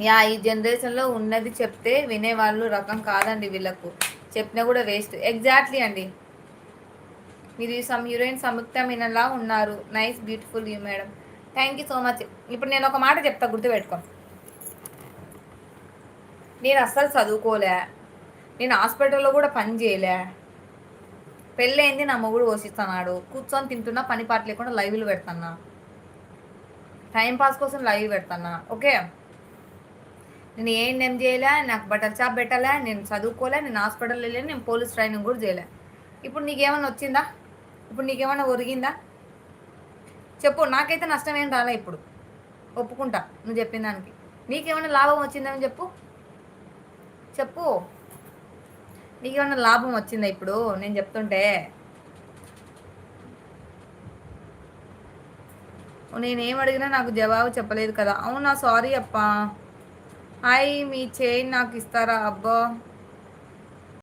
Yeah ఈ జనరేషన్లో ఉన్నది చెప్తే వినేవాళ్ళు రకం కాదండి వీళ్ళకు. చెప్పినా కూడా వేస్ట్. ఎగ్జాక్ట్లీ అండి. మీరు సమ్ హీరోయిన్ సంయుక్త మీనన్లా ఉన్నారు. Nice beautiful you madam. Thank you so much. ఇప్పుడు నేను ఒక మాట చెప్తా, గుర్తుపెట్టుకో. నేను అస్సలు చదువుకోలే, నేను హాస్పిటల్లో కూడా పని చేయలే. పెళ్ళయింది, నా మొగుడు పోషిస్తున్నాడు. కూర్చొని తింటున్నా, పని పాట లేకుండా లైవ్లు పెడుతున్నా. టైంపాస్ కోసం లైవ్ పెడుతున్నా. ఓకే, నేను ఏం చేయలే, నాకు బటర్ షాప్ పెట్టలే, నేను చదువుకోలే, నేను హాస్పిటల్ వెళ్ళాను, నేను పోలీస్ ట్రైనింగ్ కూడా చేయలే. ఇప్పుడు నీకేమైనా వచ్చిందా? ఇప్పుడు నీకేమైనా ఒరిగిందా చెప్పు. నాకైతే నష్టం ఏం రాలే. ఇప్పుడు ఒప్పుకుంటా నువ్వు చెప్పిన దానికి. నీకేమైనా లాభం వచ్చిందని చెప్పు. చెప్పు, నీకేమైనా లాభం వచ్చిందా ఇప్పుడు నేను చెప్తుంటే? నేనేం అడిగినా నాకు జవాబు చెప్పలేదు కదా. అవునా, సారీ అప్ప. హాయ్, మీ చైన్ నాకు ఇస్తారా? అబ్బా,